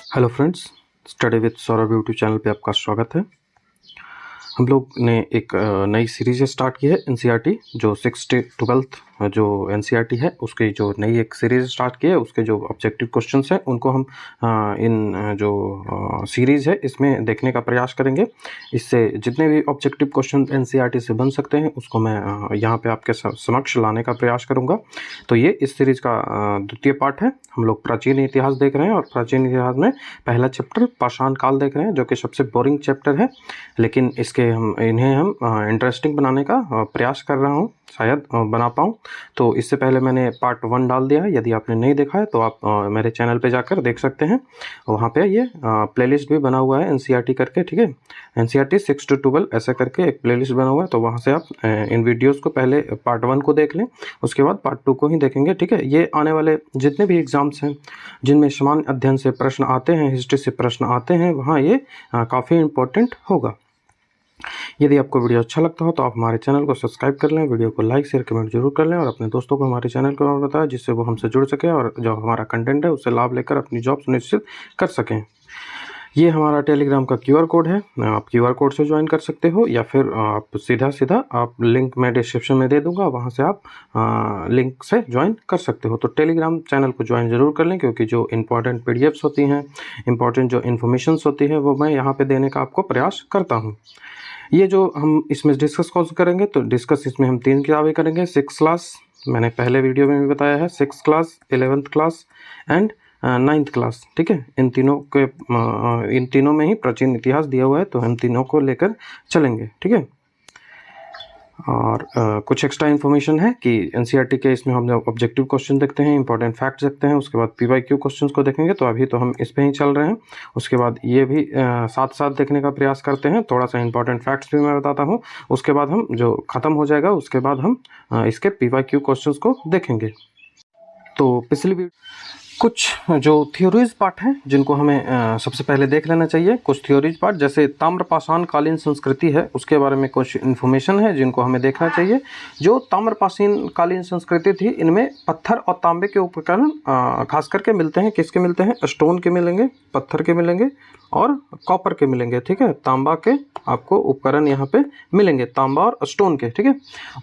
Hello friends, study with Saurabh YouTube channel पे आपका स्वागत है। हम लोग ने एक नई सीरीज स्टार्ट की है एनसीईआरटी जो 6th से 12th जो एनसीईआरटी है उसकी जो नई एक सीरीज स्टार्ट की है। उसके जो ऑब्जेक्टिव क्वेश्चंस हैं उनको हम इन जो सीरीज़ है इसमें देखने का प्रयास करेंगे। इससे जितने भी ऑब्जेक्टिव क्वेश्चन एनसीईआरटी से बन सकते हैं उसको मैं यहाँ पे आपके समक्ष लाने का प्रयास करूँगा। तो ये इस सीरीज़ का द्वितीय पार्ट है। हम लोग प्राचीन इतिहास देख रहे हैं और प्राचीन इतिहास में पहला चैप्टर पाषाण काल देख रहे हैं जो कि सबसे बोरिंग चैप्टर है, लेकिन इन्हें हम इंटरेस्टिंग बनाने का प्रयास कर रहा हूँ, शायद बना पाऊँ। तो इससे पहले मैंने पार्ट 1 डाल दिया है। यदि आपने नहीं देखा है तो आप मेरे चैनल पे जाकर देख सकते हैं। वहाँ पे ये प्लेलिस्ट भी बना हुआ है एनसीईआरटी करके, ठीक है। एनसीईआरटी 6 to 12 ऐसा करके एक प्लेलिस्ट बना हुआ है, तो वहाँ से आप इन वीडियोज़ को पहले पार्ट 1 को देख लें, उसके बाद पार्ट 2 को ही देखेंगे, ठीक है। ये आने वाले जितने भी एग्ज़ाम्स हैं जिनमें सामान्य अध्ययन से प्रश्न आते हैं, हिस्ट्री से प्रश्न आते हैं, वहाँ ये काफ़ी इम्पोर्टेंट होगा। यदि आपको वीडियो अच्छा लगता हो तो आप हमारे चैनल को सब्सक्राइब कर लें, वीडियो को लाइक शेयर कमेंट जरूर कर लें और अपने दोस्तों को हमारे चैनल को बताएं जिससे वो हमसे जुड़ सके और जो हमारा कंटेंट है उससे लाभ लेकर अपनी जॉब सुनिश्चित कर सकें। ये हमारा टेलीग्राम का QR कोड है, आप QR कोड से ज्वाइन कर सकते हो या फिर आप सीधा आप लिंक मैं डिस्क्रिप्शन में दे दूंगा, वहाँ से आप लिंक से ज्वाइन कर सकते हो। तो टेलीग्राम चैनल को ज्वाइन ज़रूर कर लें क्योंकि जो इंपॉर्टेंट PDFs होती हैं, इंपॉर्टेंट जो इन्फॉर्मेशंस होती है वो मैं यहाँ पर देने का आपको प्रयास करता हूँ। ये जो हम इसमें डिस्कस कौन करेंगे तो डिस्कस इसमें हम 3 किताबें करेंगे। 6th क्लास मैंने पहले वीडियो में भी बताया है, 6th class, 11th class and 9th class, ठीक है। इन तीनों में ही प्राचीन इतिहास दिया हुआ है, तो हम तीनों को लेकर चलेंगे, ठीक है। और कुछ एक्स्ट्रा इन्फॉर्मेशन है कि एनसीईआरटी के इसमें हम ऑब्जेक्टिव क्वेश्चन देखते हैं, इंपॉर्टेंट फैक्ट्स देखते हैं, उसके बाद PYQ क्वेश्चंस को देखेंगे। तो अभी तो हम इस पे ही चल रहे हैं, उसके बाद ये भी साथ साथ देखने का प्रयास करते हैं। थोड़ा सा इंपॉर्टेंट फैक्ट्स भी मैं बताता हूँ, उसके बाद हम जो ख़त्म हो जाएगा उसके बाद हम इसके PYQ क्वेश्चन को देखेंगे। तो पिछली कुछ जो थ्योरीज पार्ट हैं जिनको हमें सबसे पहले देख लेना चाहिए। कुछ थ्योरीज पार्ट जैसे ताम्रपाषाण कालीन संस्कृति है उसके बारे में कुछ इन्फॉर्मेशन है जिनको हमें देखना चाहिए। जो ताम्रपाषाण कालीन संस्कृति थी इनमें पत्थर और तांबे के उपकरण खास करके मिलते हैं। किसके मिलते हैं? स्टोन के मिलेंगे, पत्थर के मिलेंगे और कॉपर के मिलेंगे, ठीक है। तांबा के आपको उपकरण यहाँ पे मिलेंगे, तांबा और स्टोन के, ठीक है।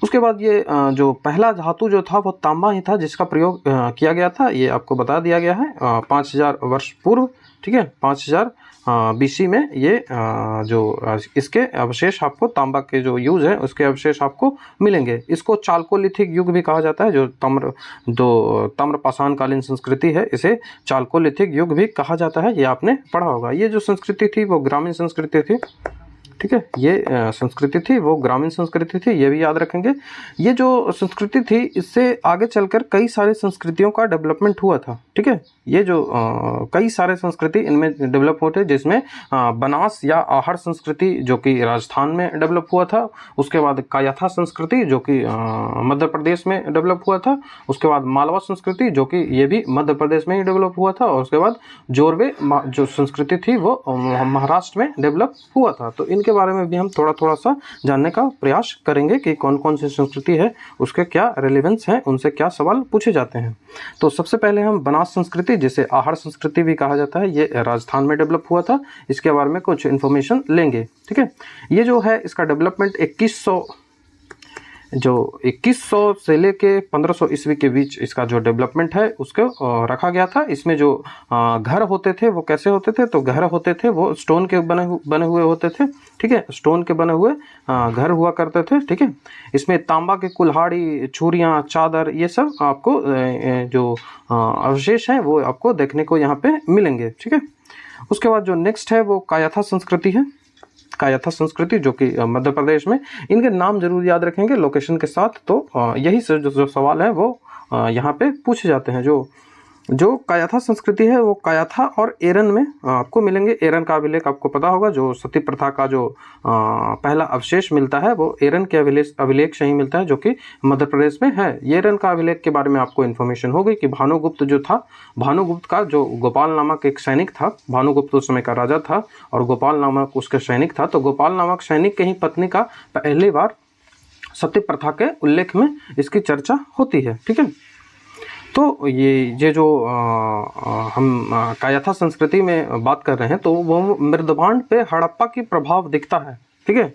उसके बाद ये जो पहला धातु जो था वो तांबा ही था जिसका प्रयोग किया गया था, ये आपको बता दिया गया है 5000 वर्ष पूर्व, ठीक है। 5000 BC में ये जो इसके अवशेष आपको तांबा के जो यूज है उसके अवशेष आपको मिलेंगे। इसको चालकोलिथिक युग भी कहा जाता है। जो ताम्रपाषाण कालीन संस्कृति है इसे चालकोलिथिक युग भी कहा जाता है, ये आपने पढ़ा होगा। ये जो संस्कृति थी वो ग्रामीण संस्कृति थी, ठीक है। ये संस्कृति थी वो ग्रामीण संस्कृति थी, ये भी याद रखेंगे। ये जो संस्कृति थी इससे आगे चलकर कई सारे संस्कृतियों का डेवलपमेंट हुआ था, ठीक है। ये जो कई सारे संस्कृति इनमें डेवलप होते जिसमें बनास या आहर संस्कृति जो कि राजस्थान में डेवलप हुआ था, उसके बाद कायथा संस्कृति जो कि मध्य प्रदेश में डेवलप हुआ था, उसके बाद मालवा संस्कृति जो कि ये भी मध्य प्रदेश में ही डेवलप हुआ था, और उसके बाद जोरवे जो संस्कृति थी वो महाराष्ट्र में डेवलप हुआ था। तो इनके बारे में भी हम थोड़ा सा जानने का प्रयास करेंगे कि कौन कौन सी संस्कृति है, उसके क्या रेलेवेंस है, उनसे क्या सवाल पूछे जाते हैं। तो सबसे पहले हम बनास संस्कृति जिसे आहर संस्कृति भी कहा जाता है, ये राजस्थान में डेवलप हुआ था, इसके बारे में कुछ इन्फॉर्मेशन लेंगे, ठीक है। ये जो है इसका डेवलपमेंट 2100 से लेके 1500 ईस्वी के बीच इसका जो डेवलपमेंट है उसको रखा गया था। इसमें जो घर होते थे वो कैसे होते थे? तो घर होते थे वो स्टोन के बने हुए होते थे, ठीक है। स्टोन के बने हुए घर हुआ करते थे, ठीक है। इसमें तांबा के कुल्हाड़ी, छुरियाँ, चादर, ये सब आपको जो अवशेष हैं वो आपको देखने को यहाँ पे मिलेंगे, ठीक है। उसके बाद जो नेक्स्ट है वो कायथा संस्कृति है। कायथा संस्कृति जो कि मध्य प्रदेश में, इनके नाम जरूर याद रखेंगे लोकेशन के साथ। तो यही से जो सवाल है वो यहाँ पे पूछे जाते हैं। जो कायथा संस्कृति है वो कायथा और एरन में आपको मिलेंगे। एरन का अभिलेख आपको पता होगा, जो सती प्रथा का जो पहला अवशेष मिलता है वो एरन के अभिलेख से ही मिलता है जो कि मध्य प्रदेश में है। एरन का अभिलेख के बारे में आपको इन्फॉर्मेशन होगी कि भानुगुप्त जो था, भानुगुप्त का जो गोपाल नामक एक सैनिक था, भानुगुप्त उस समय का राजा था और गोपाल नामक उसका सैनिक था। तो गोपाल नामक सैनिक के ही पत्नी का पहली बार सती प्रथा के उल्लेख में इसकी चर्चा होती है, ठीक है। तो ये जो हम कायथा संस्कृति में बात कर रहे हैं तो वो मृदभांड पे हड़प्पा की प्रभाव दिखता है। ठीक है,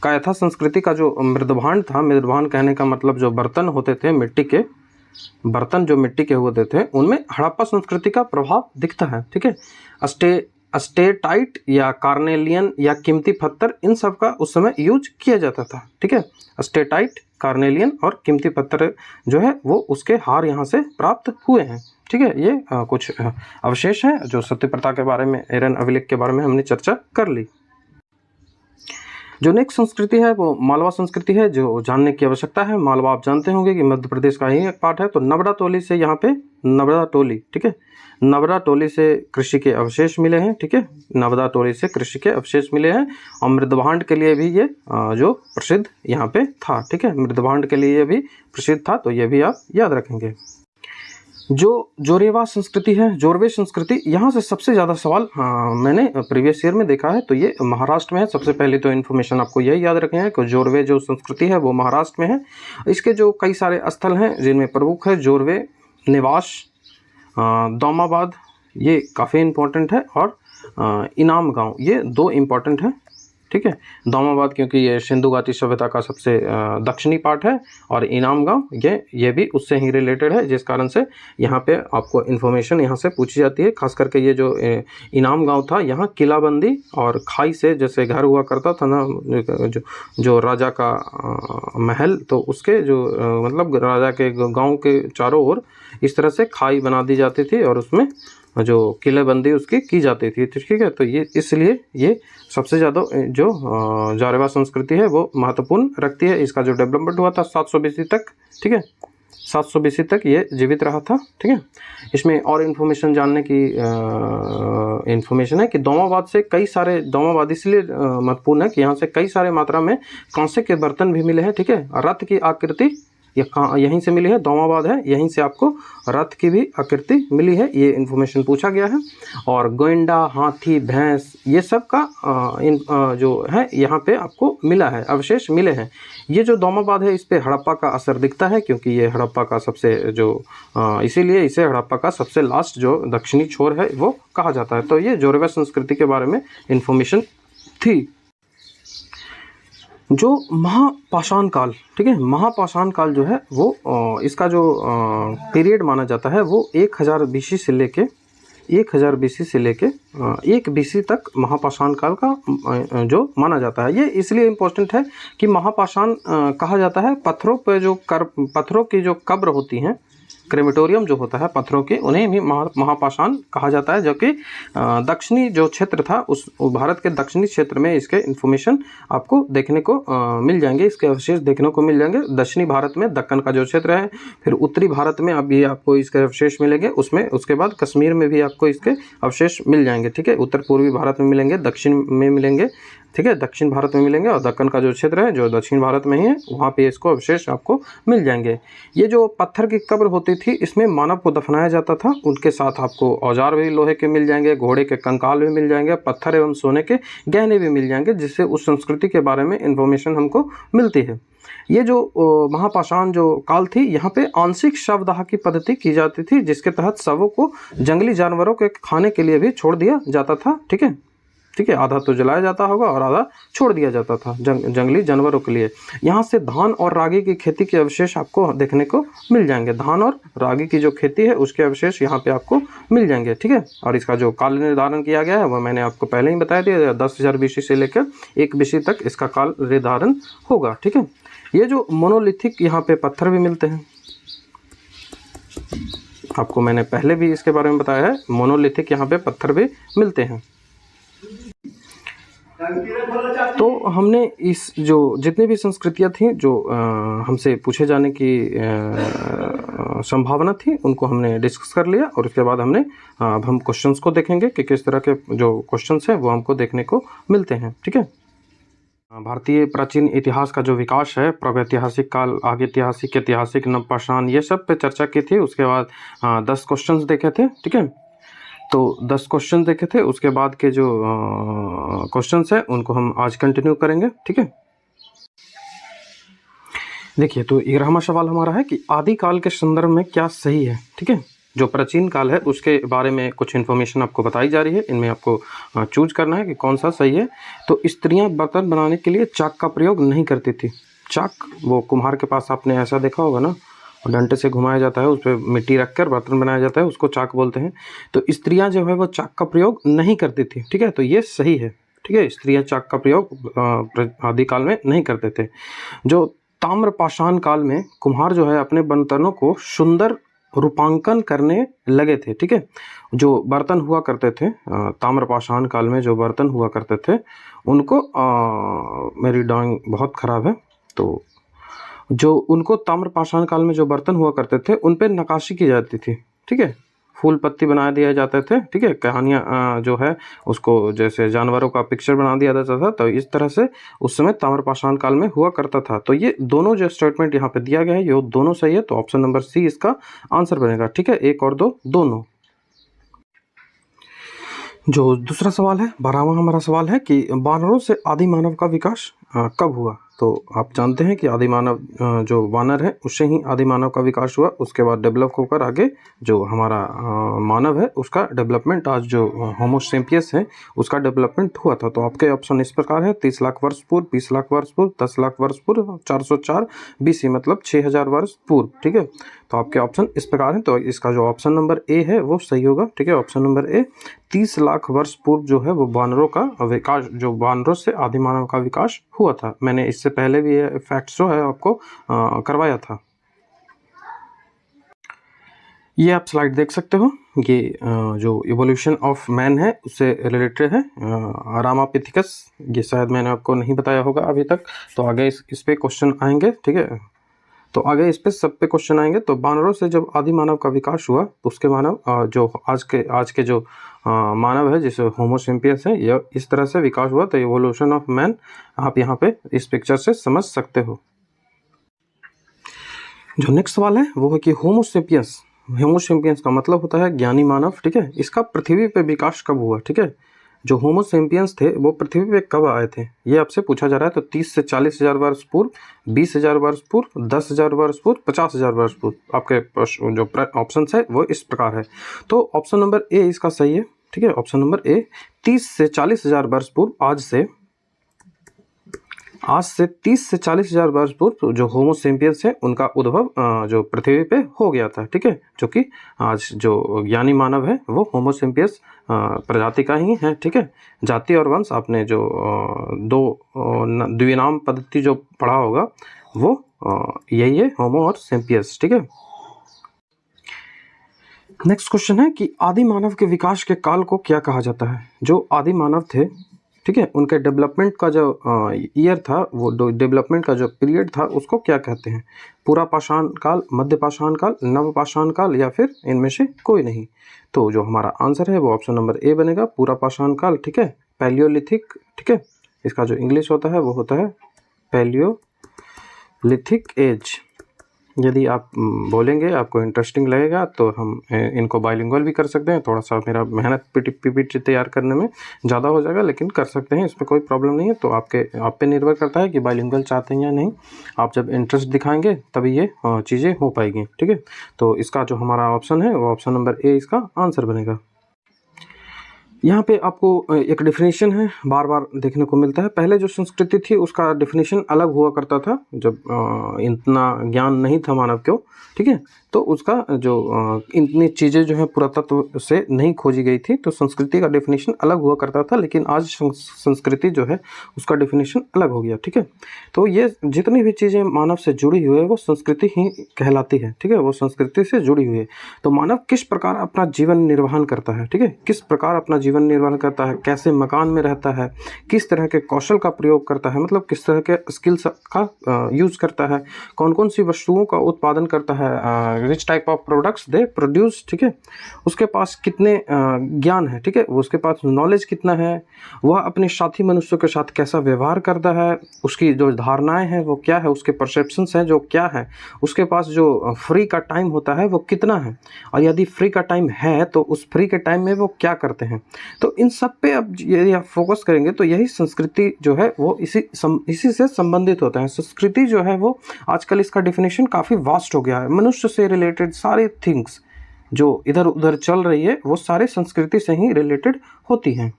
कायथा संस्कृति का जो मृदभांड था, मृदभांड कहने का मतलब जो बर्तन होते थे, मिट्टी के बर्तन जो मिट्टी के होते थे, उनमें हड़प्पा संस्कृति का प्रभाव दिखता है। ठीक है, अस्टेटाइट या कार्नेलियन या कीमती पत्थर, इन सब का उस समय यूज किया जाता था। ठीक है, अस्टेटाइट, कार्नेलियन और कीमती पत्थर जो है वो उसके हार यहाँ से प्राप्त हुए हैं। ठीक है, ये कुछ अवशेष हैं जो सत्यप्रथा के बारे में, एरन अभिलेख के बारे में हमने चर्चा कर ली। जो नेक्स्ट संस्कृति है वो मालवा संस्कृति है, जो जानने की आवश्यकता है। मालवा आप जानते होंगे कि मध्य प्रदेश का ही एक पार्ट है। तो नबड़ा टोली से यहाँ पे नबड़ा टोली, ठीक है, नबड़ा टोली से कृषि के अवशेष मिले हैं। ठीक है, नबड़ा टोली से कृषि के अवशेष मिले हैं और मृदभांड के लिए भी ये जो प्रसिद्ध यहाँ पे था। ठीक है, मृदभांड के लिए ये भी प्रसिद्ध था, तो ये भी आप याद रखेंगे। जो जोरेवा संस्कृति है, जोरवे संस्कृति, यहाँ से सबसे ज़्यादा सवाल मैंने प्रीवियस ईयर में देखा है, तो ये महाराष्ट्र में है। सबसे पहले तो इन्फॉर्मेशन आपको यही याद रखना है कि जोरवे जो संस्कृति है वो महाराष्ट्र में है। इसके जो कई सारे स्थल हैं जिनमें प्रमुख है जोरवे, निवास, दौमाबाद, ये काफ़ी इम्पोर्टेंट है, और इनाम गांव, ये दो इम्पोर्टेंट है। ठीक है, दौमाबाद क्योंकि ये सिंधु घाटी सभ्यता का सबसे दक्षिणी पार्ट है, और इनाम गांव ये भी उससे ही रिलेटेड है, जिस कारण से यहाँ पे आपको इन्फॉर्मेशन यहाँ से पूछी जाती है। खास करके ये जो इनाम गांव था, यहाँ किलाबंदी और खाई से जैसे घर हुआ करता था ना, जो राजा का महल, तो उसके जो मतलब राजा के गांव के चारों ओर इस तरह से खाई बना दी जाती थी और उसमें जो किलेबंदी उसकी की जाती थी। ठीक है, तो ये इसलिए ये सबसे ज़्यादा जो जारेवा संस्कृति है वो महत्वपूर्ण रखती है। इसका जो डेवलपमेंट हुआ था 700 बीसी तक, ठीक है, 700 बीसी तक ये जीवित रहा था। ठीक है, इसमें और इन्फॉर्मेशन जानने की इन्फॉर्मेशन है कि दौमाबाद से कई सारे, दौमाबाद इसलिए महत्वपूर्ण है कि यहाँ से कई सारे मात्रा में कांसे के बर्तन भी मिले हैं। ठीक है, रथ की आकृति यहीं से मिली है, दौमाबाद है, यहीं से आपको रथ की भी आकृति मिली है, ये इन्फॉर्मेशन पूछा गया है। और गोइंडा, हाथी, भैंस, ये सब का जो है यहाँ पे आपको मिला है, अवशेष मिले हैं। ये जो दौमाबाद है इस पे हड़प्पा का असर दिखता है, क्योंकि ये हड़प्पा का सबसे जो इसीलिए इसे हड़प्पा का सबसे लास्ट जो दक्षिणी छोर है वो कहा जाता है। तो ये जोरवा संस्कृति के बारे में इन्फॉर्मेशन थी। जो महापाषाण काल, ठीक है, महापाषाण काल जो है वो इसका जो पीरियड माना जाता है वो 1000 बीसी से लेके 1000 बीसी से लेके 1 बीसी तक महापाषाण काल का जो माना जाता है। ये इसलिए इम्पोर्टेंट है कि महापाषाण कहा जाता है पत्थरों पे जो पत्थरों की जो कब्र होती हैं, क्रेमेटोरियम जो होता है पत्थरों के, उन्हें भी महापाषाण कहा जाता है। जो कि दक्षिणी जो क्षेत्र था उस भारत के दक्षिणी क्षेत्र में इसके इन्फॉर्मेशन आपको देखने को मिल जाएंगे, इसके अवशेष देखने को मिल जाएंगे। दक्षिणी भारत में दक्कन का जो क्षेत्र है, फिर उत्तरी भारत में अभी आपको इसके अवशेष मिलेंगे, उसमें उसके बाद कश्मीर में भी आपको इसके अवशेष मिल जाएंगे। ठीक है, उत्तर पूर्वी भारत में मिलेंगे, दक्षिण में मिलेंगे, ठीक है, दक्षिण भारत में मिलेंगे, और दक्कन का जो क्षेत्र है जो दक्षिण भारत में ही है वहाँ पे इसको अवशेष आपको मिल जाएंगे। ये जो पत्थर की कब्र होती थी इसमें मानव को दफनाया जाता था, उनके साथ आपको औजार भी लोहे के मिल जाएंगे, घोड़े के कंकाल भी मिल जाएंगे, पत्थर एवं सोने के गहने भी मिल जाएंगे, जिससे उस संस्कृति के बारे में इन्फॉर्मेशन हमको मिलती है। ये जो महापाषाण जो काल थी, यहाँ पे आंशिक शवदाह की पद्धति की जाती थी, जिसके तहत शवों को जंगली जानवरों के खाने के लिए भी छोड़ दिया जाता था। ठीक है, ठीक है, आधा तो जलाया जाता होगा और आधा छोड़ दिया जाता था जंगली जानवरों के लिए। यहाँ से धान और रागी की खेती के अवशेष आपको देखने को मिल जाएंगे, धान और रागी की जो खेती है उसके अवशेष यहाँ पे आपको मिल जाएंगे। ठीक है, और इसका जो काल निर्धारण किया गया है वह मैंने आपको पहले ही बताया दिया, 10,000 बीसी से लेकर 1 बीसी तक इसका काल निर्धारण होगा। ठीक है, ये जो मोनोलिथिक यहाँ पे पत्थर भी मिलते हैं, आपको मैंने पहले भी इसके बारे में बताया है, मोनोलिथिक यहाँ पे पत्थर भी मिलते हैं। तो हमने इस जो जितनी भी संस्कृतियाँ थी जो हमसे पूछे जाने की संभावना थी उनको हमने डिस्कस कर लिया, और उसके बाद अब हम क्वेश्चंस को देखेंगे कि किस तरह के जो क्वेश्चंस हैं वो हमको देखने को मिलते हैं। ठीक है, भारतीय प्राचीन इतिहास का जो विकास है, प्रागैतिहासिक काल, आगे ऐतिहासिक नवपाषाण, ये सब पे चर्चा की थी। उसके बाद 10 क्वेश्चंस देखे थे। ठीक है, तो 10 क्वेश्चन देखे थे, उसके बाद के जो क्वेश्चंस हैं उनको हम आज कंटिन्यू करेंगे। ठीक है, देखिए, तो 11वां सवाल हमारा है कि आदिकाल के संदर्भ में क्या सही है, ठीक है? जो प्राचीन काल है उसके बारे में कुछ इन्फॉर्मेशन आपको बताई जा रही है, इनमें आपको चूज़ करना है कि कौन-सा सही है। तो स्त्रियाँ बर्तन बनाने के लिए चाक का प्रयोग नहीं करती थी। चाक, वो कुम्हार के पास आपने ऐसा देखा होगा ना, डंडे से घुमाया जाता है, उसपे मिट्टी रखकर बर्तन बनाया जाता है, उसको चाक बोलते हैं। तो स्त्रियाँ जो है वो चाक का प्रयोग नहीं करती थी, ठीक है? तो ये सही है, ठीक है? स्त्रियाँ चाक का प्रयोग आदिकाल में नहीं करते थे। जो ताम्रपाषाण काल में कुम्हार जो है अपने बर्तनों को सुंदर रूपांकन करने लगे थे, ठीक है? जो बर्तन हुआ करते थे ताम्रपाषाण काल में जो बर्तन हुआ करते थे उनको मेरी ड्राइंग बहुत ख़राब है, तो जो उनको ताम्रपाषाण काल में जो बर्तन हुआ करते थे उन पे नक्काशी की जाती थी, ठीक है? फूल पत्ती बना दिए जाते थे, ठीक है? कहानियाँ जो है उसको जैसे जानवरों का पिक्चर बना दिया जाता था, तो इस तरह से उस समय ताम्रपाषाण काल में हुआ करता था। तो ये दोनों जो स्टेटमेंट यहाँ पे दिया गया है ये दोनों सही है, तो ऑप्शन नंबर सी इसका आंसर बनेगा, ठीक है? 1 और 2 दोनों। जो दूसरा सवाल है, 12वां हमारा सवाल है कि वानरों से आदि मानव का विकास कब हुआ? तो आप जानते हैं कि आदि मानव जो वानर है उससे ही आदि मानव का विकास हुआ, उसके बाद डेवलप होकर आगे जो हमारा मानव है उसका डेवलपमेंट, आज जो होमो सेपियंस है उसका डेवलपमेंट हुआ था। तो आपके ऑप्शन इस प्रकार है: 30 लाख वर्ष पूर्व, 20 लाख वर्ष पूर्व, 10 लाख वर्ष पूर्व, 404 BC मतलब 6000 वर्ष पूर्व, ठीक है? तो आपके ऑप्शन इस प्रकार हैं, तो इसका जो ऑप्शन नंबर ए है वो सही होगा, ठीक है? ऑप्शन नंबर ए 30 लाख वर्ष पूर्व जो है वो वानरों का विकास, जो वानरों से आदि मानव का विकास हुआ था। मैंने इससे पहले भी ये फैक्ट्स जो है आपको करवाया था। ये आप स्लाइड देख सकते हो, ये जो इवोल्यूशन ऑफ मैन है उससे रिलेटेड है, रामापिथिकस। ये शायद मैंने आपको नहीं बताया होगा अभी तक, तो आगे इस पे क्वेश्चन आएंगे, ठीक है? तो आगे इस पे सब पे क्वेश्चन आएंगे। तो वानरों से जब आदि मानव का विकास हुआ तो उसके मानव जो आज के जो मानव है जैसे होमो सेपियंस है, यह इस तरह से विकास हुआ। तो इवोल्यूशन ऑफ मैन आप यहाँ पे इस पिक्चर से समझ सकते हो। जो नेक्स्ट सवाल है वो है कि होमो सेपियंस का मतलब होता है ज्ञानी मानव, ठीक है? इसका पृथ्वी पे विकास कब हुआ, ठीक है? जो होमो सेपियंस थे वो पृथ्वी पे कब आए थे ये आपसे पूछा जा रहा है। तो 30 से 40 हजार वर्ष पूर्व, 20,000 वर्ष पूर्व, 10,000 वर्ष पूर्व, 50,000 वर्ष पूर्व। आपके जो ऑप्शन है वो इस प्रकार है। तो ऑप्शन नंबर ए इसका सही है, ठीक है? ऑप्शन नंबर ए 30 से 40,000 वर्ष पूर्व, आज से 30 से 40,000 वर्ष पूर्व जो होमो सेपियंस है उनका उद्भव जो पृथ्वी पे हो गया था, ठीक है? जो कि आज जो ज्ञानी मानव है वो होमो सेपियंस प्रजाति का ही है, ठीक है? जाति और वंश आपने जो द्विनाम पद्धति जो पढ़ा होगा वो यही है, होमो और सेपियंस, ठीक है? नेक्स्ट क्वेश्चन है कि आदि मानव के विकास के काल को क्या कहा जाता है? जो आदि मानव थे, ठीक है, उनके डेवलपमेंट का जो ईयर था, वो डेवलपमेंट का जो पीरियड था उसको क्या कहते हैं? पूरा पाषाण काल, मध्य पाषाण काल, नव पाषाण काल या फिर इनमें से कोई नहीं? तो जो हमारा आंसर है वो ऑप्शन नंबर ए बनेगा, पूरा पाषाण काल, ठीक है? पैलियोलिथिक, ठीक है? इसका जो इंग्लिश होता है वो होता है पैलियोलिथिक एज। यदि आप बोलेंगे आपको इंटरेस्टिंग लगेगा तो हम इनको बाइलिंगुअल भी कर सकते हैं। थोड़ा सा मेरा मेहनत पीपीटी तैयार करने में ज़्यादा हो जाएगा, लेकिन कर सकते हैं, इसमें कोई प्रॉब्लम नहीं है। तो आप पे निर्भर करता है कि बाइलिंगुअल चाहते हैं या नहीं। आप जब इंटरेस्ट दिखाएंगे तभी ये चीज़ें हो पाएंगी, ठीक है? तो इसका जो हमारा ऑप्शन है वो ऑप्शन नंबर ए इसका आंसर बनेगा। यहाँ पे आपको एक डेफिनेशन है बार बार देखने को मिलता है। पहले जो संस्कृति थी उसका डेफिनेशन अलग हुआ करता था जब इतना ज्ञान नहीं था मानव को, ठीक है? तो उसका जो इतनी चीज़ें जो है पुरातत्व से नहीं खोजी गई थी, तो संस्कृति का डेफिनेशन अलग हुआ करता था। लेकिन आज संस्कृति जो है उसका डेफिनेशन अलग हो गया, ठीक है? तो ये जितनी भी चीज़ें मानव से जुड़ी हुई है वो संस्कृति ही कहलाती है, ठीक है? वो संस्कृति से जुड़ी हुई है। तो मानव किस प्रकार अपना जीवन निर्वहन करता है, ठीक है? किस प्रकार अपना जीवन निर्वहन करता है, कैसे मकान में रहता है, किस तरह के कौशल का प्रयोग करता है, मतलब किस तरह के स्किल्स का यूज़ करता है, कौन कौन सी वस्तुओं का उत्पादन करता है, which type of products they produce, ठीक है? उसके पास कितने ज्ञान है, ठीक है? उसके पास नॉलेज कितना है, वह अपने साथी मनुष्यों के साथ कैसा व्यवहार करता है, उसकी जो धारणाएं हैं वो क्या है, उसके परसेप्शंस हैं जो क्या है, उसके पास जो फ्री का टाइम होता है वो कितना है, और यदि फ्री का टाइम है तो उस फ्री के टाइम में वो क्या करते हैं। तो इन सब पे अब यदि आप फोकस करेंगे तो यही संस्कृति जो है वो इसी से संबंधित होता है। संस्कृति जो है वो आजकल इसका डेफिनेशन काफ़ी वास्ट हो गया है। मनुष्य से रिलेटेड सारे थिंग्स जो इधर उधर चल रही है वो सारे संस्कृति से ही रिलेटेड होती हैं।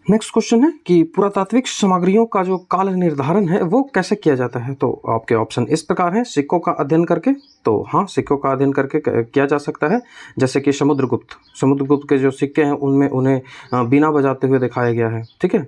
नेक्स्ट क्वेश्चन है कि पुरातात्विक सामग्रियों का जो काल निर्धारण है वो कैसे किया जाता है। तो आपके ऑप्शन इस प्रकार हैं, सिक्कों का अध्ययन करके। तो हाँ, सिक्कों का अध्ययन करके किया जा सकता है। जैसे कि समुद्रगुप्त के जो सिक्के हैं उनमें उन्हें बीना बजाते हुए दिखाया गया है, ठीक है।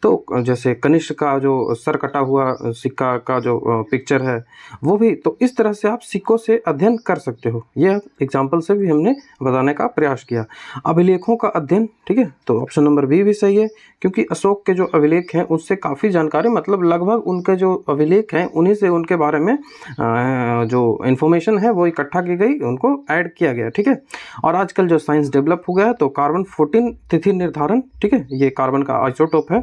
तो जैसे कनिष्क का जो सर कटा हुआ सिक्का का जो पिक्चर है वो भी, तो इस तरह से आप सिक्कों से अध्ययन कर सकते हो। यह एग्जाम्पल से भी हमने बताने का प्रयास किया। अभिलेखों का अध्ययन, ठीक है, तो ऑप्शन नंबर बी भी सही है, क्योंकि अशोक के जो अभिलेख हैं उससे काफ़ी जानकारी, मतलब लगभग उनके जो अभिलेख हैं उन्हीं से उनके बारे में जो इन्फॉर्मेशन है वो इकट्ठा की गई, उनको ऐड किया गया, ठीक है। और आजकल जो साइंस डेवलप हो गया है तो कार्बन 14 तिथि निर्धारण, ठीक है, ये कार्बन का आइसोटोप है,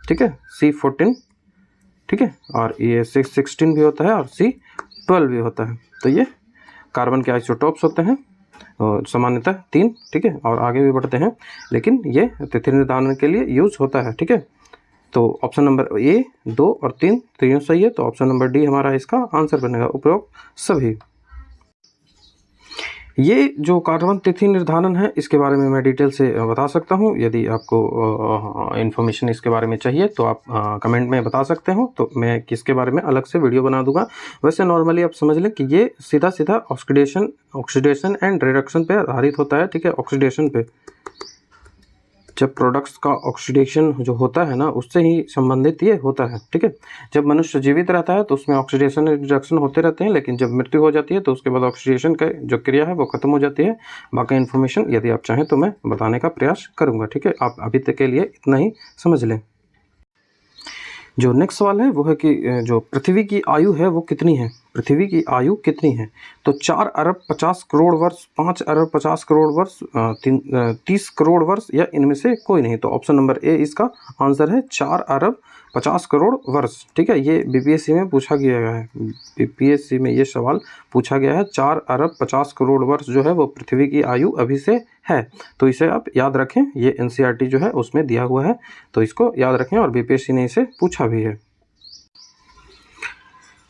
ठीक है, C14, ठीक है, और ये 616 भी होता है और C12 भी होता है। तो ये कार्बन के आइसोटोप्स होते हैं, सामान्यतः 3, ठीक है, और आगे भी बढ़ते हैं, लेकिन ये तिथि निर्धारण के लिए यूज होता है, ठीक है। तो ऑप्शन नंबर ए, 2 और 3 तीनों सही है, तो ऑप्शन नंबर डी हमारा इसका आंसर बनेगा, उपरोक्त सभी। ये जो कार्बन तिथि निर्धारण है इसके बारे में मैं डिटेल से बता सकता हूँ। यदि आपको इन्फॉर्मेशन इसके बारे में चाहिए तो आप कमेंट में बता सकते हो, तो मैं किसके बारे में अलग से वीडियो बना दूंगा। वैसे नॉर्मली आप समझ लें कि ये सीधा ऑक्सीडेशन एंड रिडक्शन पे आधारित होता है, ठीक है। ऑक्सीडेशन पे, जब प्रोडक्ट्स का ऑक्सीडेशन जो होता है ना उससे ही संबंधित ये होता है, ठीक है। जब मनुष्य जीवित रहता है तो उसमें ऑक्सीडेशन रिडक्शन होते रहते हैं, लेकिन जब मृत्यु हो जाती है तो उसके बाद ऑक्सीडेशन का जो क्रिया है वो खत्म हो जाती है। बाकी इन्फॉर्मेशन यदि आप चाहें तो मैं बताने का प्रयास करूँगा, ठीक है। आप अभी तक के लिए इतना ही समझ लें। जो नेक्स्ट सवाल है वो है कि जो पृथ्वी की आयु है वो कितनी है। पृथ्वी की आयु कितनी है, तो 4 अरब 50 करोड़ वर्ष, 5 अरब 50 करोड़ वर्ष, 30 करोड़ वर्ष, या इनमें से कोई नहीं। तो ऑप्शन नंबर ए इसका आंसर है, 4 अरब 50 करोड़ वर्ष, ठीक है। ये बीपीएससी में पूछा गया है, बीपीएससी में ये सवाल पूछा गया है। 4 अरब 50 करोड़ वर्ष जो है वो पृथ्वी की आयु अभी से है, तो इसे आप याद रखें। ये एनसीईआरटी जो है उसमें दिया हुआ है, तो इसको याद रखें, और बीपीएससी ने इसे पूछा भी है।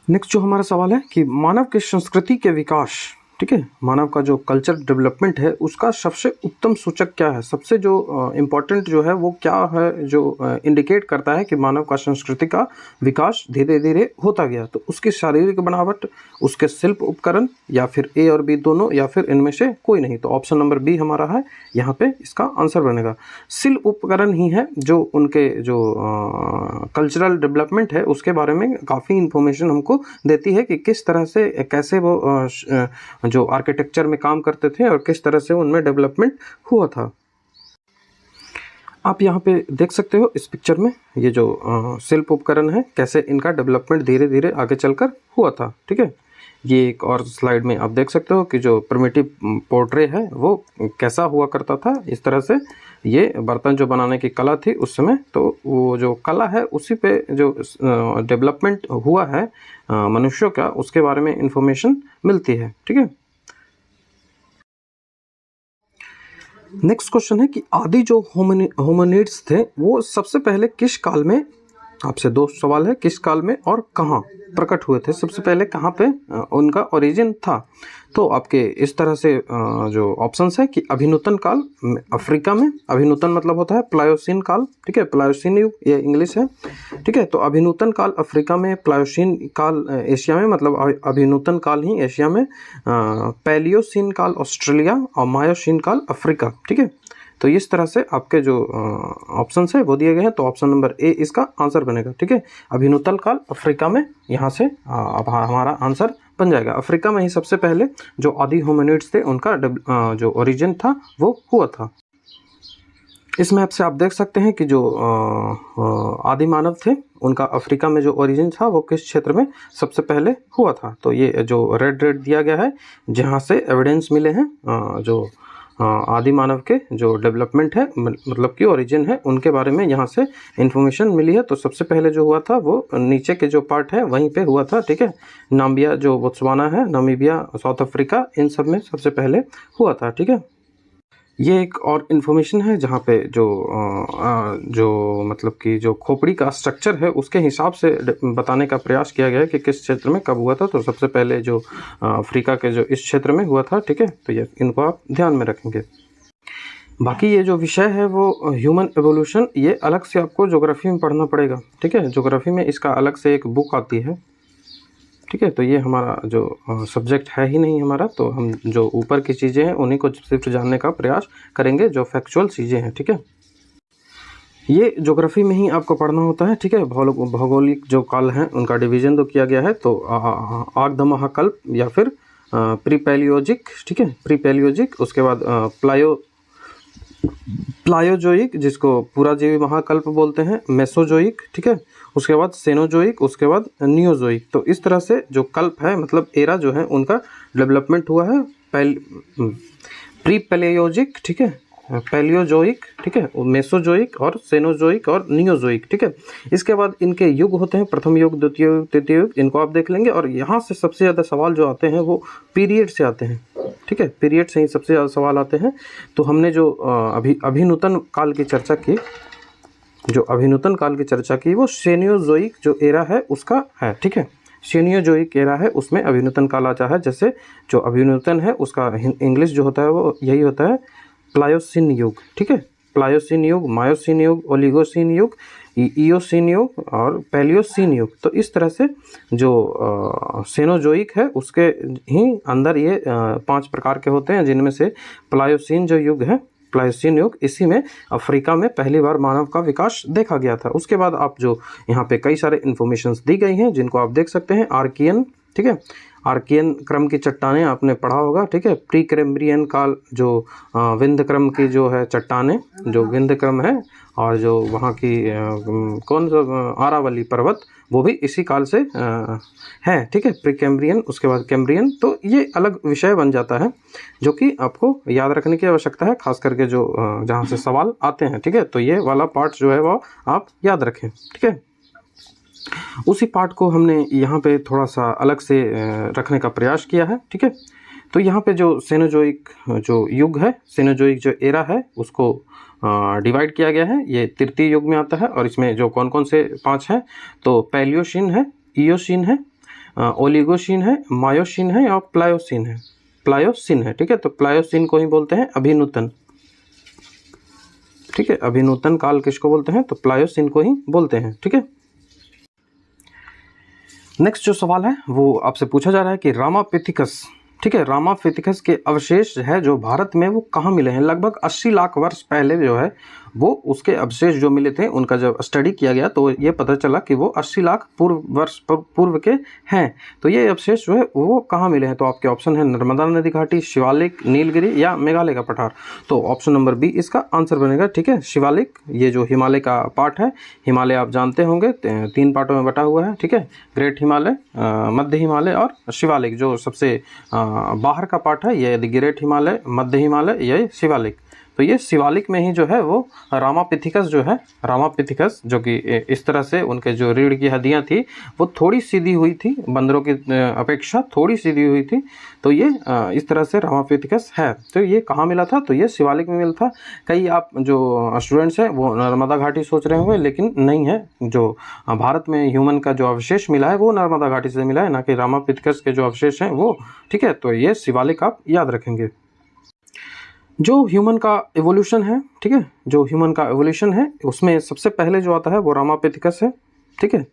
नेक्स्ट जो हमारा सवाल है कि मानव की संस्कृति के विकास, ठीक है, मानव का जो कल्चर डेवलपमेंट है उसका सबसे उत्तम सूचक क्या है। सबसे जो इम्पोर्टेंट जो है वो क्या है जो इंडिकेट करता है कि मानव का संस्कृति का विकास धीरे धीरे होता गया। तो उसकी शारीरिक बनावट, उसके शिल्प उपकरण, या फिर ए और बी दोनों, या फिर इनमें से कोई नहीं। तो ऑप्शन नंबर बी हमारा है यहाँ पे इसका आंसर बनेगा। शिल्प उपकरण ही है जो उनके जो कल्चरल डेवलपमेंट है उसके बारे में काफ़ी इन्फॉर्मेशन हमको देती है कि किस तरह से कैसे वो जो आर्किटेक्चर में काम करते थे और किस तरह से उनमें डेवलपमेंट हुआ था। आप यहाँ पे देख सकते हो इस पिक्चर में ये जो शिल्प उपकरण है कैसे इनका डेवलपमेंट धीरे धीरे आगे चलकर हुआ था, ठीक है। ये एक और स्लाइड में आप देख सकते हो कि जो प्रिमिटिव पोर्ट्रे है वो कैसा हुआ करता था। इस तरह से ये बर्तन जो बनाने की कला थी उस समय, तो वो जो कला है उसी पे जो डेवलपमेंट हुआ है मनुष्यों का, उसके बारे में इंफॉर्मेशन मिलती है, ठीक है। नेक्स्ट क्वेश्चन है कि आदि जो होमिनिड्स थे वो सबसे पहले किस काल में, आपसे दो सवाल है, किस काल में और कहाँ प्रकट हुए थे, सबसे पहले कहाँ पे उनका ओरिजिन था। तो आपके इस तरह से जो ऑप्शंस है कि अभिनूतन काल अफ्रीका में, अभिनूतन मतलब होता है प्लायोसीन काल, ठीक है, प्लायोसीन युग ये इंग्लिश है, ठीक है। तो अभिनूतन काल अफ्रीका में, प्लायोसीन काल एशिया में, मतलब अभिनूतन काल ही एशिया में, पैलियोसीन काल ऑस्ट्रेलिया और मायोसीन काल अफ्रीका, ठीक है। तो इस तरह से आपके जो ऑप्शंस है वो दिए गए हैं, तो ऑप्शन नंबर ए इसका आंसर बनेगा, ठीक है। अभिनूतन काल अफ्रीका में, यहाँ से अब हमारा आंसर बन जाएगा। अफ्रीका में ही सबसे पहले जो आदि होमिनिड्स थे उनका जो ओरिजिन था वो हुआ था। इस मैप से आप देख सकते हैं कि जो आदि मानव थे उनका अफ्रीका में जो ओरिजिन था वो किस क्षेत्र में सबसे पहले हुआ था। तो ये जो रेड दिया गया है जहाँ से एविडेंस मिले हैं जो आदि मानव के जो डेवलपमेंट है, मतलब कि ओरिजिन है, उनके बारे में यहाँ से इन्फॉर्मेशन मिली है। तो सबसे पहले जो हुआ था वो नीचे के जो पार्ट है वहीं पे हुआ था, ठीक है। नाम्बिया जो बोत्सवाना है, नामीबिया, साउथ अफ्रीका, इन सब में सबसे पहले हुआ था, ठीक है। ये एक और इन्फॉर्मेशन है जहाँ पे जो मतलब कि जो खोपड़ी का स्ट्रक्चर है उसके हिसाब से बताने का प्रयास किया गया है कि किस क्षेत्र में कब हुआ था। तो सबसे पहले जो अफ्रीका के जो इस क्षेत्र में हुआ था, ठीक है, तो ये इनको आप ध्यान में रखेंगे। बाकी ये जो विषय है वो ह्यूमन एवोल्यूशन, ये अलग से आपको ज्योग्राफी में पढ़ना पड़ेगा, ठीक है। ज्योग्राफी में इसका अलग से एक बुक आती है, ठीक है। तो ये हमारा जो सब्जेक्ट है ही नहीं हमारा, तो हम जो ऊपर की चीज़ें हैं उन्हीं को सिर्फ जानने का प्रयास करेंगे, जो फैक्चुअल चीज़ें हैं, ठीक है। ये ज्योग्राफी में ही आपको पढ़ना होता है, ठीक है। भौगोलिक जो काल हैं उनका डिवीजन तो किया गया है, तो आर्द्रमहाकल्प या फिर प्रीपैलियोजिक, ठीक है, प्रीपैलियोजिक, उसके बाद प्लायोजोइक जिसको पूराजीवी महाकल्प बोलते हैं, मेसोजोइक, ठीक है, उसके बाद सेनोजोइक, उसके बाद नियोजोइक। तो इस तरह से जो कल्प है मतलब एरा जो है उनका डेवलपमेंट हुआ है। प्री पैलियोजिक, ठीक है, पैलियोजोइक, ठीक है, मेसोजोइक और सेनोजोइक और नियोजोइक, ठीक है। इसके बाद इनके युग होते हैं, प्रथम युग, द्वितीय युग, तृतीय युग, इनको आप देख लेंगे। और यहाँ से सबसे ज़्यादा सवाल जो आते हैं वो पीरियड से आते हैं, ठीक है, पीरियड से ही सबसे ज़्यादा सवाल आते हैं। तो हमने जो अभिनूतन काल की चर्चा की, वो सेनियोजोइक जो एरा है उसका है, ठीक है। सेनियोजोइक एरा है उसमें अभिनूतन काल आता है। जैसे जो अभिनूतन है उसका इंग्लिश जो होता है वो यही होता है, प्लायोसिन युग, ठीक है। प्लायोसिन युग, मायोसिन युग, ओलिगोसिन युग, इयोसिन युग और पैलियोसिन युग। तो इस तरह से जो सेनोजोइक है उसके ही अंदर ये 5 प्रकार के होते हैं, जिनमें से प्लायोसिन जो युग है, प्लायोसिन युग, इसी में अफ्रीका में पहली बार मानव का विकास देखा गया था। उसके बाद आप जो यहाँ पे कई सारे इन्फॉर्मेशंस दी गई हैं जिनको आप देख सकते हैं। आर्कियन, ठीक है, आर्कियन क्रम की चट्टानें आपने पढ़ा होगा, ठीक है। प्री कैम्ब्रियन काल जो विंध्य क्रम की जो है चट्टानें, जो विंध्य क्रम है, और जो वहाँ की कौन सा आरावली पर्वत, वो भी इसी काल से है, ठीक है। प्री कैम्ब्रियन, उसके बाद कैम्ब्रियन। तो ये अलग विषय बन जाता है जो कि आपको याद रखने की आवश्यकता है, खास करके जो जहाँ से सवाल आते हैं, ठीक है। तो ये वाला पार्ट जो है वो आप याद रखें, ठीक है। उसी पार्ट को हमने यहाँ पे थोड़ा सा अलग से रखने का प्रयास किया है, ठीक है। तो यहाँ पे जो सेनोजोइक जो युग है, सेनोजोइक जो एरा है, उसको डिवाइड किया गया है। ये तृतीय युग में आता है और इसमें जो कौन कौन से 5 हैं, तो पैलियोसिन है, इयोसिन है, ओलिगोसिन है, मायोसिन है और प्लायोसिन है, ठीक है। तो प्लायोसिन को ही बोलते हैं अभिनूतन, ठीक है। अभिनूतन काल किसको बोलते हैं, तो प्लायोसिन को ही बोलते हैं, ठीक है। नेक्स्ट जो सवाल है वो आपसे पूछा जा रहा है कि रामापिथिकस, ठीक है, रामापिथिकस के अवशेष है जो भारत में वो कहाँ मिले हैं। लगभग 80 लाख वर्ष पहले जो है वो उसके अवशेष जो मिले थे, उनका जब स्टडी किया गया तो ये पता चला कि वो 80 लाख पूर्व के हैं। तो ये अवशेष जो है वो कहाँ मिले हैं, तो आपके ऑप्शन है नर्मदा नदी घाटी, शिवालिक, नीलगिरी या मेघालय का पठार। तो ऑप्शन नंबर बी इसका आंसर बनेगा, ठीक है, शिवालिक। ये जो हिमालय का पार्ट है, हिमालय आप जानते होंगे 3 पार्टों में बटा हुआ है, ठीक है। ग्रेट हिमालय, मध्य हिमालय और शिवालिक। जो सबसे बाहर का पार्ट है ये ग्रेट हिमालय, मध्य हिमालय, ये शिवालिक। तो ये शिवालिक में ही जो है वो रामापिथिकस जो है, रामापिथिकस जो कि इस तरह से उनके जो रीढ़ की हड्डियाँ थी वो थोड़ी सीधी हुई थी, बंदरों की अपेक्षा थोड़ी सीधी हुई थी। तो ये इस तरह से रामापिथिकस है। तो ये कहाँ मिला था, तो ये शिवालिक में मिला था। कई आप जो स्टूडेंट्स हैं वो नर्मदा घाटी सोच रहे होंगे, लेकिन नहीं है। जो भारत में ह्यूमन का जो अवशेष मिला है वो नर्मदा घाटी से मिला है, ना कि रामापिथिकस के जो अवशेष हैं वो, ठीक है। तो ये शिवालिक आप याद रखेंगे। जो ह्यूमन का एवोल्यूशन है, ठीक है, जो ह्यूमन का एवोल्यूशन है उसमें सबसे पहले जो आता है वो रामापिथिकस है, ठीक है।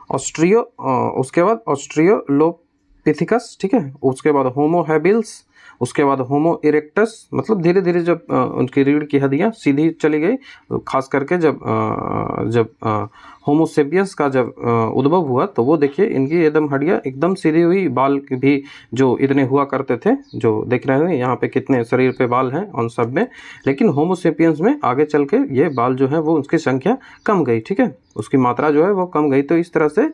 उसके बाद ऑस्ट्रियोलोपिथिकस, ठीक है। उसके बाद होमो हैबिल्स, उसके बाद होमो इरेक्टस। मतलब धीरे धीरे जब उनकी रीढ़ की हड्डियाँ सीधी चली गई, खास करके जब होमोसेपियंस का जब उद्भव हुआ तो वो देखिए इनकी एकदम हड्डियाँ एकदम सीधी हुई, बाल भी जो इतने हुआ करते थे, जो देख रहे हैं यहाँ पे कितने शरीर पे बाल हैं उन सब में। लेकिन होमोसेपियंस में आगे चल के ये बाल जो है वो उसकी संख्या कम गई, ठीक है, उसकी मात्रा जो है वो कम गई। तो इस तरह से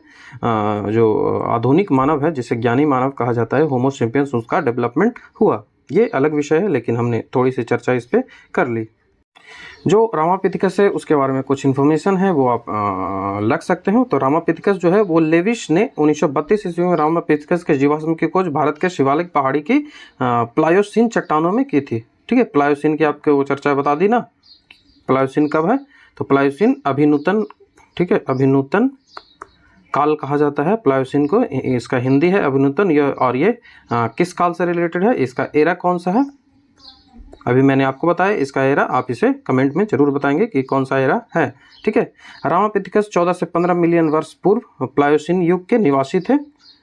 जो आधुनिक मानव है, जिसे ज्ञानी मानव कहा जाता है, होमोसेपियंस, उसका डेवलपमेंट हुआ। ये अलग विषय है, लेकिन हमने थोड़ी सी चर्चा इस पर कर ली। जो रामापिथिकस है उसके बारे में कुछ इन्फॉर्मेशन है वो आप लग सकते हो। तो रामापिथिकस जो है वो लेविश ने 1932 ईस्वी में रामापिथिकस के जीवाश्म की खोज भारत के शिवालिक पहाड़ी की प्लायोसिन चट्टानों में की थी, ठीक है। प्लायोसिन की आपको वो चर्चा बता दी ना, प्लायोसिन कब है, तो प्लायोसिन अभिनूतन, ठीक है, अभिनूतन काल कहा जाता है प्लायोसिन को, इसका हिंदी है अभिनूतन। ये और ये किस काल से रिलेटेड है, इसका एरा कौन सा है, अभी मैंने आपको बताया इसका एरा, आप इसे कमेंट में जरूर बताएंगे कि कौन सा एरा है, ठीक है। रामापिथिकस 14 से 15 मिलियन वर्ष पूर्व प्लायोसिन युग के निवासी थे,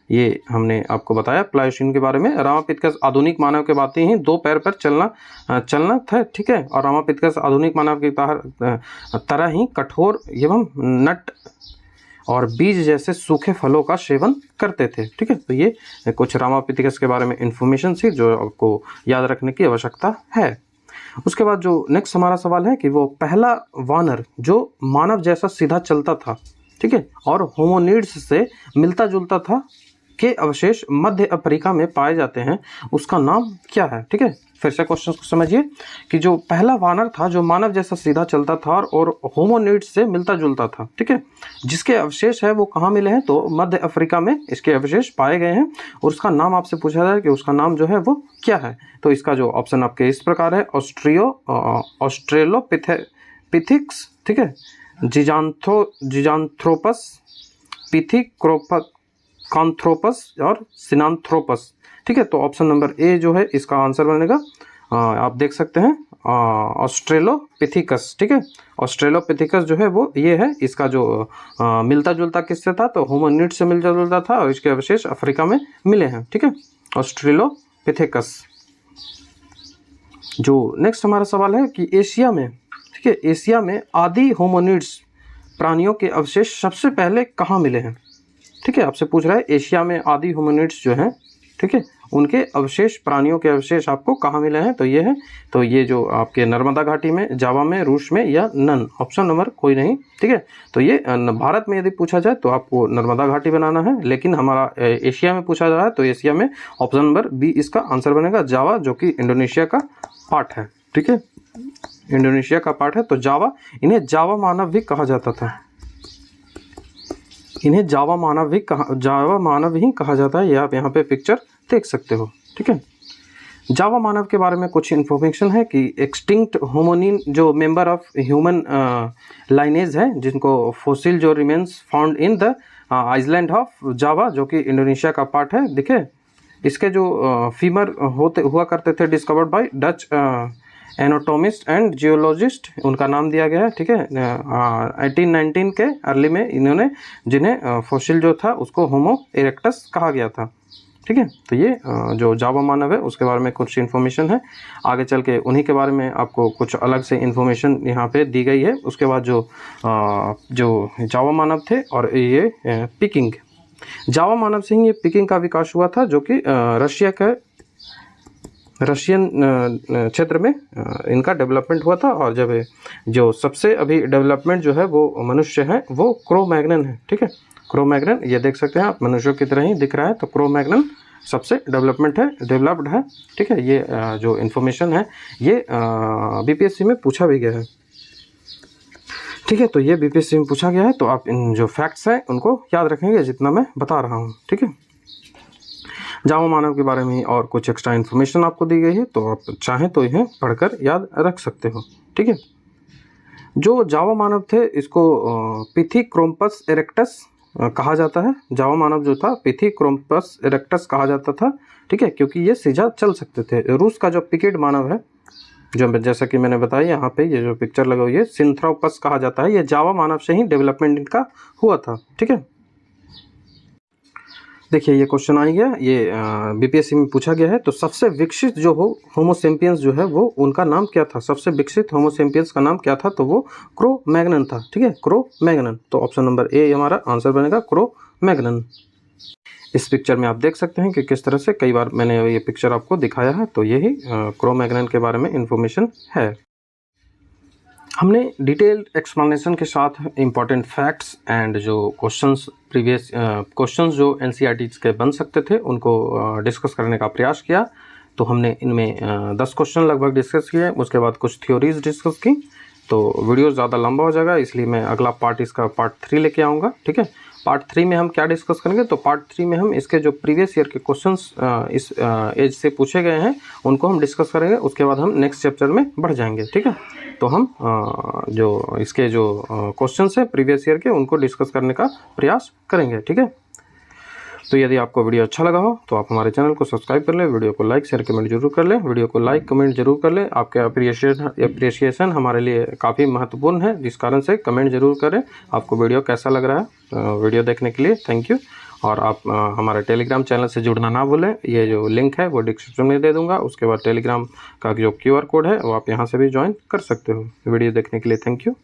ये हमने आपको बताया प्लायोसिन के बारे में। रामापिथिकस आधुनिक मानव के बातें ही 2 पैर पर चलना था, ठीक है। और रामापिथिकस आधुनिक मानव की तरह ही कठोर एवं नट और बीज जैसे सूखे फलों का सेवन करते थे, ठीक है। तो ये कुछ रामापिथिकस के बारे में इंफॉर्मेशन थी जो आपको याद रखने की आवश्यकता है। उसके बाद जो नेक्स्ट हमारा सवाल है कि वो पहला वानर जो मानव जैसा सीधा चलता था, ठीक है, और होमोनिड्स से मिलता जुलता था के अवशेष मध्य अफ्रीका में पाए जाते हैं, उसका नाम क्या है, ठीक है। फिर से क्वेश्चन को समझिए कि जो पहला वानर था जो मानव जैसा सीधा चलता था और होमोनिड्स से मिलता जुलता था, ठीक है, जिसके अवशेष है वो कहाँ मिले हैं, तो मध्य अफ्रीका में इसके अवशेष पाए गए हैं। और उसका नाम आपसे पूछा जाए कि उसका नाम जो है वो क्या है, तो इसका जो ऑप्शन आपके इस प्रकार है, ऑस्ट्रेलोपिथिक्स, ठीक है, जिजांथ्रोपस, पिथिक्रोपस और सिनांथ्रोपस, ठीक है। तो ऑप्शन नंबर ए जो है इसका आंसर बनेगा, आप देख सकते हैं ऑस्ट्रेलोपिथिकस, ठीक है। ऑस्ट्रेलोपिथिकस जो है वो ये है, इसका जो मिलता जुलता किससे था, तो होमोनिड से मिलता जुलता था और इसके अवशेष अफ्रीका में मिले हैं, ठीक है, ऑस्ट्रेलोपिथिकस। जो नेक्स्ट हमारा सवाल है कि एशिया में, ठीक है, एशिया में आदि होमोनिड्स प्राणियों के अवशेष सबसे पहले कहाँ मिले हैं, ठीक है। आपसे पूछ रहा है एशिया में आदि होमोनिड्स जो हैं, ठीक है, उनके अवशेष, प्राणियों के अवशेष आपको कहाँ मिले हैं, तो ये है, तो ये जो आपके नर्मदा घाटी में, जावा में, रूस में, या नन, ऑप्शन नंबर कोई नहीं, ठीक है। तो ये भारत में यदि पूछा जाए तो आपको नर्मदा घाटी बनाना है, लेकिन हमारा एशिया में पूछा जा रहा है तो एशिया में ऑप्शन नंबर बी इसका आंसर बनेगा, जावा, जो कि इंडोनेशिया का पार्ट है, ठीक है, इंडोनेशिया का पार्ट है। तो जावा, इन्हें जावा मानव भी कहा जाता था, इन्हें जावा मानव ही कहा जाता है, ये आप यहाँ पे पिक्चर देख सकते हो, ठीक है। जावा मानव के बारे में कुछ इन्फॉर्मेशन है कि एक्सटिंक्ट होमोनिन जो मेंबर ऑफ ह्यूमन लाइनेज है, जिनको फोसिल जो remains found in the island of Java, जो कि इंडोनेशिया का पार्ट है, दिखे, इसके जो फीमर हुआ करते थे discovered by Dutch anatomist and geologist, उनका नाम दिया गया है, ठीक है। 1819 के अर्ली में इन्होंने, जिन्हें फॉसिल जो था उसको होमो इरेक्टस कहा गया था, ठीक है। तो ये जो जावा मानव है उसके बारे में कुछ इन्फॉर्मेशन है, आगे चल के उन्हीं के बारे में आपको कुछ अलग से इन्फॉर्मेशन यहाँ पे दी गई है। उसके बाद जो जावा मानव थे और ये पिकिंग, जावा मानव से ही ये पिकिंग का विकास हुआ था, जो कि रशियन क्षेत्र में इनका डेवलपमेंट हुआ था। और जब जो सबसे अभी डेवलपमेंट जो है वो मनुष्य है वो क्रो-मैग्नन है, ठीक है, क्रो-मैग्नन, ये देख सकते हैं आप, मनुष्यों की तरह ही दिख रहा है, तो क्रो-मैग्नन सबसे डेवलप्ड है, ठीक है। ये जो इन्फॉर्मेशन है ये बीपीएससी में पूछा भी गया है, ठीक है। तो ये बीपीएससी में पूछा गया है, तो आप इन जो फैक्ट्स हैं उनको याद रखेंगे जितना मैं बता रहा हूँ, ठीक है। जावा मानव के बारे में और कुछ एक्स्ट्रा इन्फॉर्मेशन आपको दी गई है, तो आप चाहें तो इन्हें पढ़कर याद रख सकते हो, ठीक है। जो जावा मानव थे इसको पिथिक्रोम्पस इरेक्टस कहा जाता है, जावा मानव जो था पिथिक्रोम्पस इरेक्टस कहा जाता था, ठीक है, क्योंकि ये सीधा चल सकते थे। रूस का जो पिकेड मानव है, जो जैसा कि मैंने बताया यहाँ पे ये जो पिक्चर लगा हुई है, सिंथ्रोपस कहा जाता है, ये जावा मानव से ही डेवलपमेंट इनका हुआ था, ठीक है। देखिए ये क्वेश्चन आ गया, ये बीपीएससी में पूछा गया है, तो सबसे विकसित जो होमोसेपियंस जो है वो उनका नाम क्या था, सबसे विकसित होमोसेपियंस का नाम क्या था, तो वो क्रो-मैग्नन था, ठीक है, क्रो-मैग्नन। तो ऑप्शन नंबर ए हमारा आंसर बनेगा, क्रो-मैग्नन। इस पिक्चर में आप देख सकते हैं कि किस तरह से, कई बार मैंने ये पिक्चर आपको दिखाया है, तो यही क्रो-मैग्नन के बारे में इंफॉर्मेशन है। हमने डिटेल्ड एक्सप्लेनेशन के साथ इम्पॉर्टेंट फैक्ट्स एंड जो प्रीवियस क्वेश्चंस जो एनसीईआरटी के बन सकते थे उनको डिस्कस करने का प्रयास किया। तो हमने इनमें 10 क्वेश्चन लगभग डिस्कस किए, उसके बाद कुछ थ्योरीज डिस्कस की। तो वीडियो ज़्यादा लंबा हो जाएगा, इसलिए मैं अगला पार्ट इसका पार्ट 3 लेके आऊँगा, ठीक है। पार्ट 3 में हम क्या डिस्कस करेंगे, तो पार्ट 3 में हम इसके जो प्रीवियस ईयर के क्वेश्चंस इस एज से पूछे गए हैं उनको हम डिस्कस करेंगे। उसके बाद हम नेक्स्ट चैप्टर में बढ़ जाएंगे, ठीक है। तो हम जो इसके जो क्वेश्चंस है प्रीवियस ईयर के उनको डिस्कस करने का प्रयास करेंगे, ठीक है। तो यदि आपको वीडियो अच्छा लगा हो तो आप हमारे चैनल को सब्सक्राइब कर लें, वीडियो को लाइक शेयर कमेंट जरूर कर लें, वीडियो को लाइक कमेंट जरूर कर लें। आपका अप्रिशिएशन हमारे लिए काफ़ी महत्वपूर्ण है, जिस कारण से कमेंट जरूर करें आपको वीडियो कैसा लग रहा है। वीडियो देखने के लिए थैंक यू। और आप हमारे टेलीग्राम चैनल से जुड़ना ना भूलें, ये जो लिंक है वो डिस्क्रिप्शन में दे दूंगा। उसके बाद टेलीग्राम का जो QR कोड है वो आप यहाँ से भी ज्वाइन कर सकते हो। वीडियो देखने के लिए थैंक यू।